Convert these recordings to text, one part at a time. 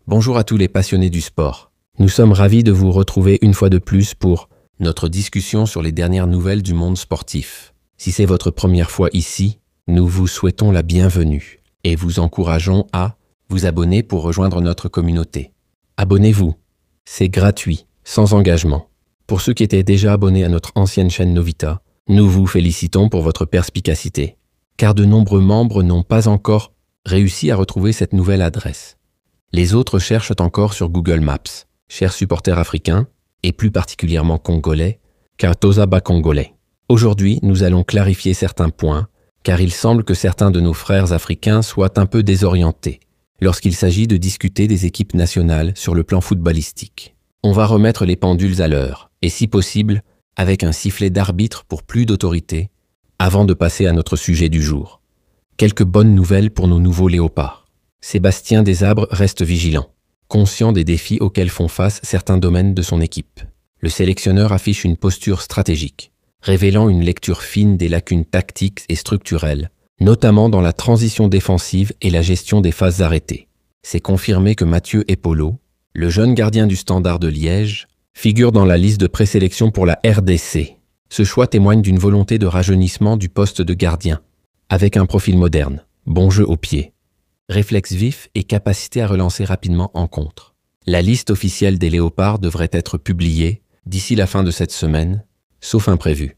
Bonjour à tous les passionnés du sport. Nous sommes ravis de vous retrouver une fois de plus pour notre discussion sur les dernières nouvelles du monde sportif. Si c'est votre première fois ici, nous vous souhaitons la bienvenue et vous encourageons à vous abonner pour rejoindre notre communauté. Abonnez-vous, c'est gratuit, sans engagement. Pour ceux qui étaient déjà abonnés à notre ancienne chaîne Novita, nous vous félicitons pour votre perspicacité, car de nombreux membres n'ont pas encore réussi à retrouver cette nouvelle adresse. Les autres cherchent encore sur Google Maps, chers supporters africains, et plus particulièrement congolais, car Toza bat congolais. Aujourd'hui, nous allons clarifier certains points, car il semble que certains de nos frères africains soient un peu désorientés lorsqu'il s'agit de discuter des équipes nationales sur le plan footballistique. On va remettre les pendules à l'heure, et si possible, avec un sifflet d'arbitre pour plus d'autorité, avant de passer à notre sujet du jour. Quelques bonnes nouvelles pour nos nouveaux léopards. Sébastien Desabre reste vigilant, conscient des défis auxquels font face certains domaines de son équipe. Le sélectionneur affiche une posture stratégique, révélant une lecture fine des lacunes tactiques et structurelles, notamment dans la transition défensive et la gestion des phases arrêtées. C'est confirmé que Mathieu Epolo, le jeune gardien du Standard de Liège, figure dans la liste de présélection pour la RDC. Ce choix témoigne d'une volonté de rajeunissement du poste de gardien, avec un profil moderne, bon jeu au pied, réflexe vif et capacité à relancer rapidement en contre. La liste officielle des léopards devrait être publiée d'ici la fin de cette semaine, sauf imprévu.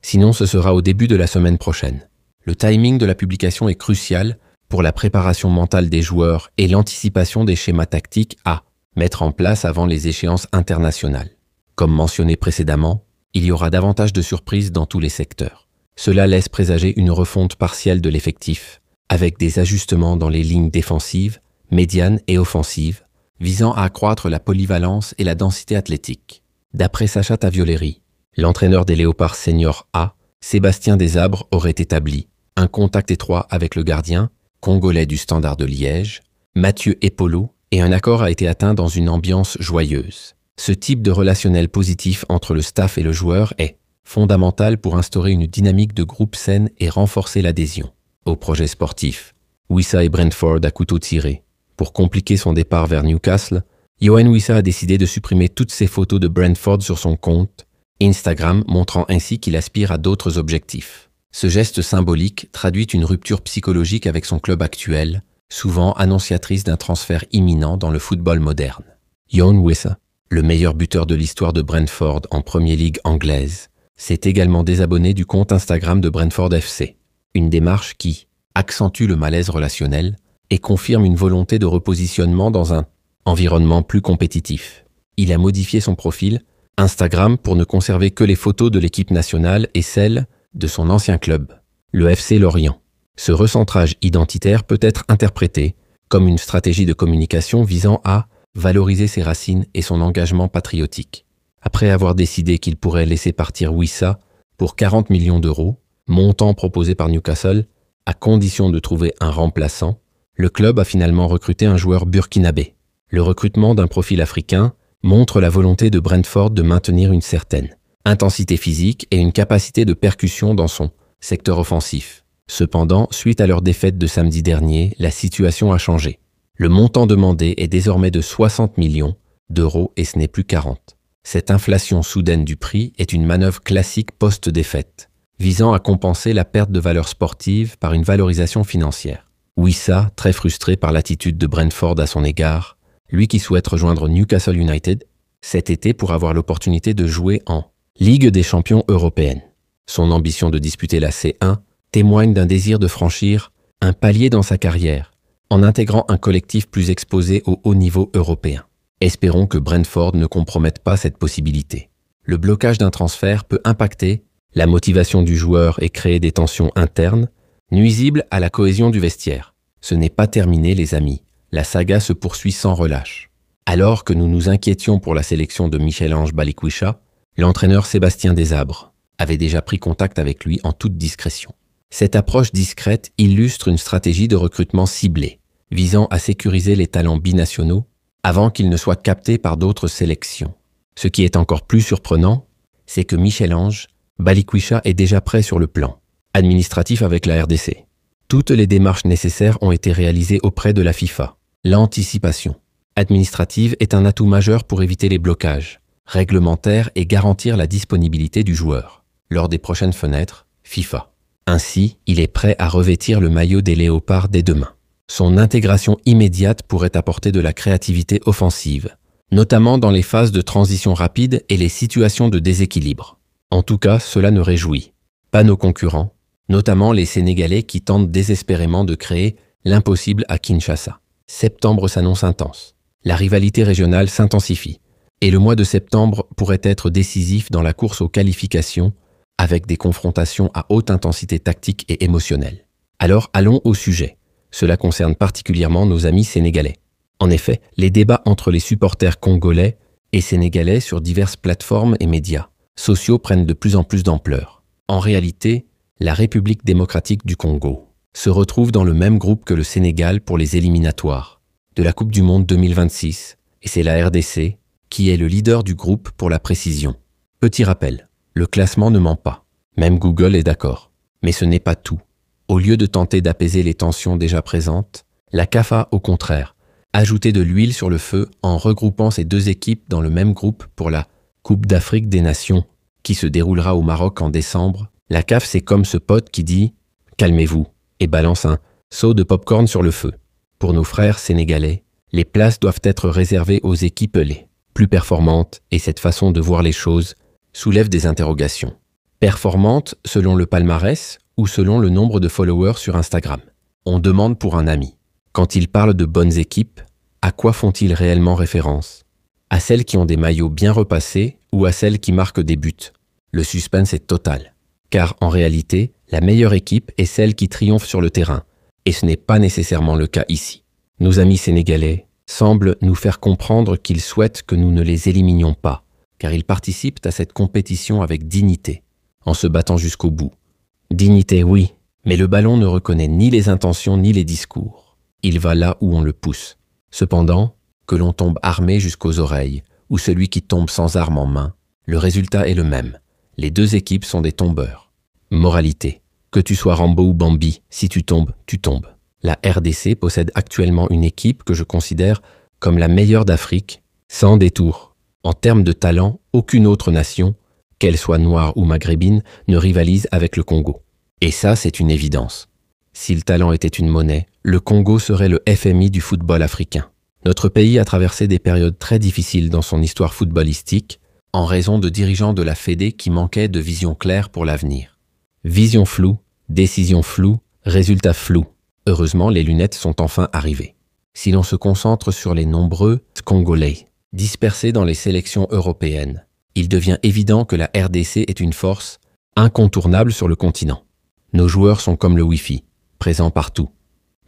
Sinon, ce sera au début de la semaine prochaine. Le timing de la publication est crucial pour la préparation mentale des joueurs et l'anticipation des schémas tactiques à mettre en place avant les échéances internationales. Comme mentionné précédemment, il y aura davantage de surprises dans tous les secteurs. Cela laisse présager une refonte partielle de l'effectif, avec des ajustements dans les lignes défensives, médianes et offensives, visant à accroître la polyvalence et la densité athlétique. D'après Sacha Tavioleri, l'entraîneur des Léopards Senior A, Sébastien Desabre aurait établi un contact étroit avec le gardien, congolais du Standard de Liège, Mathieu Epolo, et un accord a été atteint dans une ambiance joyeuse. Ce type de relationnel positif entre le staff et le joueur est fondamental pour instaurer une dynamique de groupe saine et renforcer l'adhésion. Au projet sportif, Wissa et Brentford à couteau tiré. Pour compliquer son départ vers Newcastle, Yohan Wissa a décidé de supprimer toutes ses photos de Brentford sur son compte Instagram, montrant ainsi qu'il aspire à d'autres objectifs. Ce geste symbolique traduit une rupture psychologique avec son club actuel, souvent annonciatrice d'un transfert imminent dans le football moderne. Yohan Wissa, le meilleur buteur de l'histoire de Brentford en Premier League anglaise, s'est également désabonné du compte Instagram de Brentford FC. Une démarche qui accentue le malaise relationnel et confirme une volonté de repositionnement dans un environnement plus compétitif. Il a modifié son profil Instagram pour ne conserver que les photos de l'équipe nationale et celles de son ancien club, le FC Lorient. Ce recentrage identitaire peut être interprété comme une stratégie de communication visant à valoriser ses racines et son engagement patriotique. Après avoir décidé qu'il pourrait laisser partir Wissa pour 40 millions d'euros, montant proposé par Newcastle, à condition de trouver un remplaçant, le club a finalement recruté un joueur burkinabé. Le recrutement d'un profil africain montre la volonté de Brentford de maintenir une certaine intensité physique et une capacité de percussion dans son secteur offensif. Cependant, suite à leur défaite de samedi dernier, la situation a changé. Le montant demandé est désormais de 60 millions d'euros et ce n'est plus 40. Cette inflation soudaine du prix est une manœuvre classique post-défaite, visant à compenser la perte de valeur sportive par une valorisation financière. Wissa, très frustré par l'attitude de Brentford à son égard, lui qui souhaite rejoindre Newcastle United cet été pour avoir l'opportunité de jouer en Ligue des champions européenne. Son ambition de disputer la C1 témoigne d'un désir de franchir un palier dans sa carrière, en intégrant un collectif plus exposé au haut niveau européen. Espérons que Brentford ne compromette pas cette possibilité. Le blocage d'un transfert peut impacter la motivation du joueur et créer des tensions internes, nuisibles à la cohésion du vestiaire. Ce n'est pas terminé, les amis. La saga se poursuit sans relâche. Alors que nous nous inquiétions pour la sélection de Michel-Ange Balikwisha, l'entraîneur Sébastien Desabre avait déjà pris contact avec lui en toute discrétion. Cette approche discrète illustre une stratégie de recrutement ciblée, visant à sécuriser les talents binationaux avant qu'ils ne soient captés par d'autres sélections. Ce qui est encore plus surprenant, c'est que Michel-Ange Balikwisha est déjà prêt sur le plan administratif avec la RDC. Toutes les démarches nécessaires ont été réalisées auprès de la FIFA. L'anticipation administrative est un atout majeur pour éviter les blocages réglementaires et garantir la disponibilité du joueur lors des prochaines fenêtres FIFA. Ainsi, il est prêt à revêtir le maillot des Léopards dès demain. Son intégration immédiate pourrait apporter de la créativité offensive, notamment dans les phases de transition rapide et les situations de déséquilibre. En tout cas, cela nous réjouit. Pas nos concurrents, notamment les Sénégalais qui tentent désespérément de créer l'impossible à Kinshasa. Septembre s'annonce intense. La rivalité régionale s'intensifie. Et le mois de septembre pourrait être décisif dans la course aux qualifications avec des confrontations à haute intensité tactique et émotionnelle. Alors allons au sujet. Cela concerne particulièrement nos amis sénégalais. En effet, les débats entre les supporters congolais et sénégalais sur diverses plateformes et médias sociaux prennent de plus en plus d'ampleur. En réalité, la République démocratique du Congo se retrouve dans le même groupe que le Sénégal pour les éliminatoires de la Coupe du Monde 2026, et c'est la RDC qui est le leader du groupe pour la précision. Petit rappel, le classement ne ment pas, même Google est d'accord. Mais ce n'est pas tout. Au lieu de tenter d'apaiser les tensions déjà présentes, la CAF a, au contraire, ajouté de l'huile sur le feu en regroupant ces deux équipes dans le même groupe pour la Coupe d'Afrique des Nations, qui se déroulera au Maroc en décembre. La CAF, c'est comme ce pote qui dit « Calmez-vous » et balance un seau de popcorn sur le feu. Pour nos frères sénégalais, les places doivent être réservées aux équipes les plus performantes et cette façon de voir les choses soulève des interrogations. Performantes selon le palmarès ou selon le nombre de followers sur Instagram. On demande pour un ami. Quand ils parlent de bonnes équipes, à quoi font-ils réellement référence? À celles qui ont des maillots bien repassés ou à celles qui marquent des buts? Le suspense est total. Car en réalité, la meilleure équipe est celle qui triomphe sur le terrain. Et ce n'est pas nécessairement le cas ici. Nos amis sénégalais semblent nous faire comprendre qu'ils souhaitent que nous ne les éliminions pas, car ils participent à cette compétition avec dignité, en se battant jusqu'au bout. Dignité, oui, mais le ballon ne reconnaît ni les intentions ni les discours. Il va là où on le pousse. Cependant, que l'on tombe armé jusqu'aux oreilles, ou celui qui tombe sans arme en main, le résultat est le même. Les deux équipes sont des tombeurs. Moralité. Que tu sois Rambo ou Bambi, si tu tombes, tu tombes. La RDC possède actuellement une équipe que je considère comme la meilleure d'Afrique, sans détour. En termes de talent, aucune autre nation, qu'elle soit noire ou maghrébine, ne rivalise avec le Congo. Et ça, c'est une évidence. Si le talent était une monnaie, le Congo serait le FMI du football africain. Notre pays a traversé des périodes très difficiles dans son histoire footballistique, en raison de dirigeants de la Fédé qui manquaient de vision claire pour l'avenir. Vision floue, décision floue, résultat flou. Heureusement, les lunettes sont enfin arrivées. Si l'on se concentre sur les nombreux Congolais dispersés dans les sélections européennes, il devient évident que la RDC est une force incontournable sur le continent. Nos joueurs sont comme le Wi-Fi, présents partout.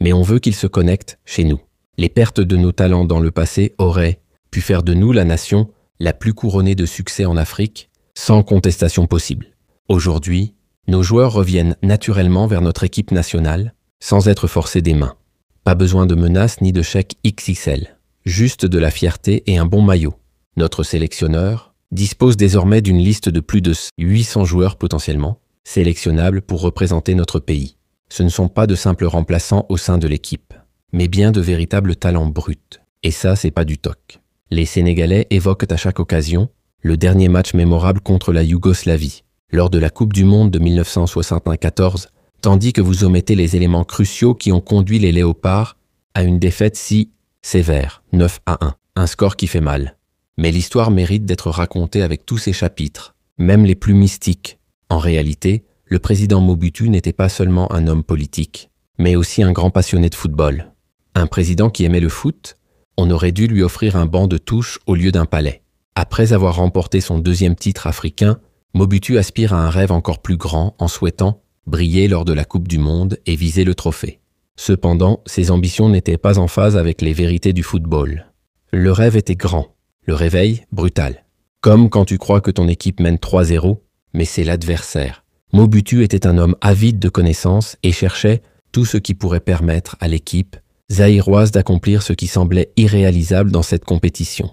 Mais on veut qu'ils se connectent chez nous. Les pertes de nos talents dans le passé auraient pu faire de nous la nation la plus couronnée de succès en Afrique, sans contestation possible. Aujourd'hui, nos joueurs reviennent naturellement vers notre équipe nationale, sans être forcés des mains. Pas besoin de menaces ni de chèques XXL, juste de la fierté et un bon maillot. Notre sélectionneur dispose désormais d'une liste de plus de 800 joueurs potentiellement sélectionnables pour représenter notre pays. Ce ne sont pas de simples remplaçants au sein de l'équipe, mais bien de véritables talents bruts. Et ça, c'est pas du toc. Les Sénégalais évoquent à chaque occasion le dernier match mémorable contre la Yougoslavie, lors de la Coupe du Monde de 1974, tandis que vous omettez les éléments cruciaux qui ont conduit les Léopards à une défaite si sévère, 9-1, un score qui fait mal. Mais l'histoire mérite d'être racontée avec tous ses chapitres, même les plus mystiques. En réalité, le président Mobutu n'était pas seulement un homme politique, mais aussi un grand passionné de football. Un président qui aimait le foot, on aurait dû lui offrir un banc de touche au lieu d'un palais. Après avoir remporté son deuxième titre africain, Mobutu aspire à un rêve encore plus grand en souhaitant briller lors de la Coupe du Monde et viser le trophée. Cependant, ses ambitions n'étaient pas en phase avec les vérités du football. Le rêve était grand, le réveil brutal. Comme quand tu crois que ton équipe mène 3-0, mais c'est l'adversaire. Mobutu était un homme avide de connaissances et cherchait tout ce qui pourrait permettre à l'équipe zaïroise d'accomplir ce qui semblait irréalisable dans cette compétition.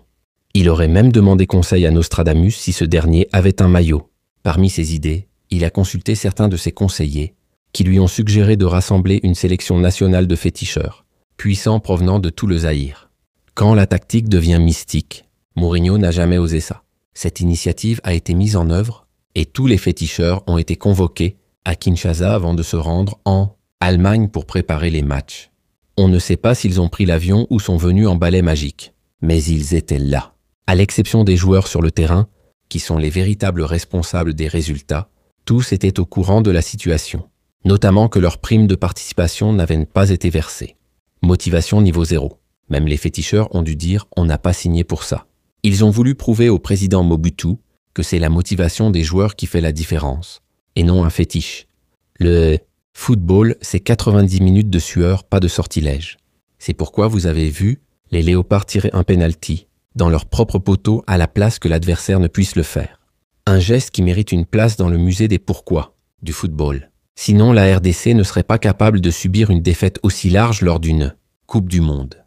Il aurait même demandé conseil à Nostradamus si ce dernier avait un maillot. Parmi ses idées, il a consulté certains de ses conseillers qui lui ont suggéré de rassembler une sélection nationale de féticheurs, puissants provenant de tout le Zaïre. Quand la tactique devient mystique, Mourinho n'a jamais osé ça. Cette initiative a été mise en œuvre et tous les féticheurs ont été convoqués à Kinshasa avant de se rendre en Allemagne pour préparer les matchs. On ne sait pas s'ils ont pris l'avion ou sont venus en balai magique, mais ils étaient là. À l'exception des joueurs sur le terrain, qui sont les véritables responsables des résultats, tous étaient au courant de la situation, notamment que leurs primes de participation n'avaient pas été versées. Motivation niveau 0. Même les féticheurs ont dû dire « on n'a pas signé pour ça ». Ils ont voulu prouver au président Mobutu que c'est la motivation des joueurs qui fait la différence, et non un fétiche. Le football, c'est 90 minutes de sueur, pas de sortilège. C'est pourquoi vous avez vu les Léopards tirer un penalty dans leur propre poteau à la place que l'adversaire ne puisse le faire. Un geste qui mérite une place dans le musée des pourquoi du football. Sinon, la RDC ne serait pas capable de subir une défaite aussi large lors d'une Coupe du Monde.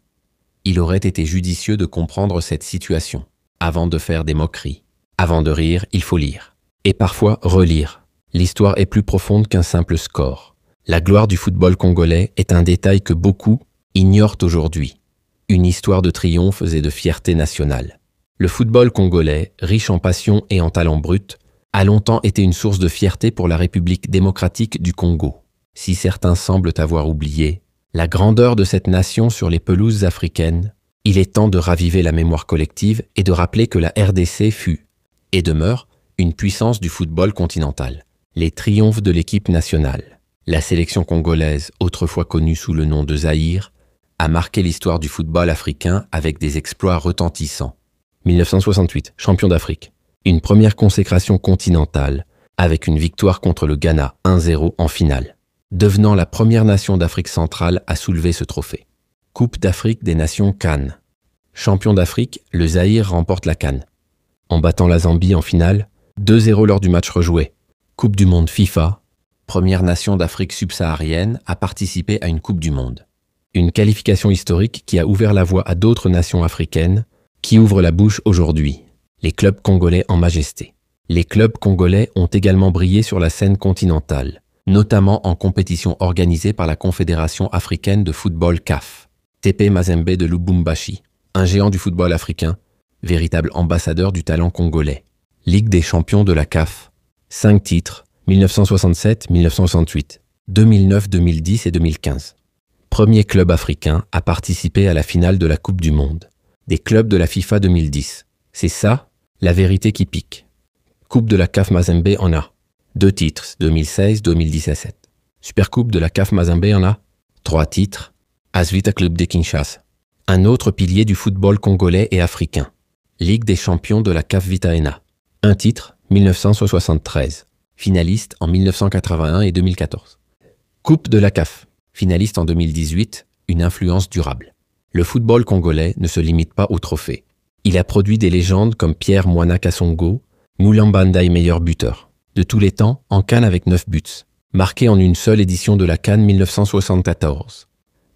Il aurait été judicieux de comprendre cette situation, avant de faire des moqueries. Avant de rire, il faut lire. Et parfois relire. L'histoire est plus profonde qu'un simple score. La gloire du football congolais est un détail que beaucoup ignorent aujourd'hui. Une histoire de triomphe et de fierté nationale. Le football congolais, riche en passion et en talent brut, a longtemps été une source de fierté pour la République démocratique du Congo. Si certains semblent avoir oublié la grandeur de cette nation sur les pelouses africaines, il est temps de raviver la mémoire collective et de rappeler que la RDC fut, et demeure, une puissance du football continental. Les triomphes de l'équipe nationale. La sélection congolaise, autrefois connue sous le nom de Zaïre, a marqué l'histoire du football africain avec des exploits retentissants. 1968, champion d'Afrique. Une première consécration continentale, avec une victoire contre le Ghana 1-0 en finale, devenant la première nation d'Afrique centrale à soulever ce trophée. Coupe d'Afrique des Nations CAN. Champion d'Afrique, le Zaïre remporte la CAN, en battant la Zambie en finale, 2-0 lors du match rejoué. Coupe du Monde FIFA, première nation d'Afrique subsaharienne à participer à une Coupe du Monde. Une qualification historique qui a ouvert la voie à d'autres nations africaines, qui ouvrent la bouche aujourd'hui. Les clubs congolais en majesté. Les clubs congolais ont également brillé sur la scène continentale, notamment en compétition organisée par la Confédération africaine de football CAF. TP Mazembe de Lubumbashi, un géant du football africain, véritable ambassadeur du talent congolais. Ligue des champions de la CAF. 5 titres, 1967, 1968, 2009, 2010 et 2015. Premier club africain à participer à la finale de la Coupe du Monde. Des clubs de la FIFA 2010. C'est ça, la vérité qui pique. Coupe de la CAF Mazembe en a 2 titres, 2016, 2017. Supercoupe de la CAF Mazembe en a 3 titres, Asvita Club de Kinshasa. Un autre pilier du football congolais et africain. Ligue des champions de la CAF Vitaena. 1 titre, 1973. Finaliste en 1981 et 2014. Coupe de la CAF. Finaliste en 2018, une influence durable. Le football congolais ne se limite pas aux trophées. Il a produit des légendes comme Pierre Moina Kassongo, Moulambanda meilleur buteur. De tous les temps, en CAN avec 9 buts, marqués en une seule édition de la CAN 1974.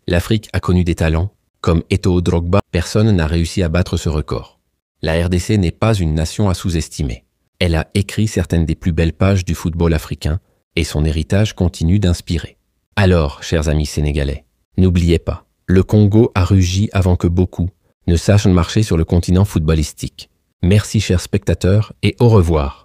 L'Afrique a connu des talents, comme Eto'o Drogba, personne n'a réussi à battre ce record. La RDC n'est pas une nation à sous-estimer. Elle a écrit certaines des plus belles pages du football africain et son héritage continue d'inspirer. Alors, chers amis sénégalais, n'oubliez pas, le Congo a rugi avant que beaucoup ne sachent marcher sur le continent footballistique. Merci chers spectateurs et au revoir.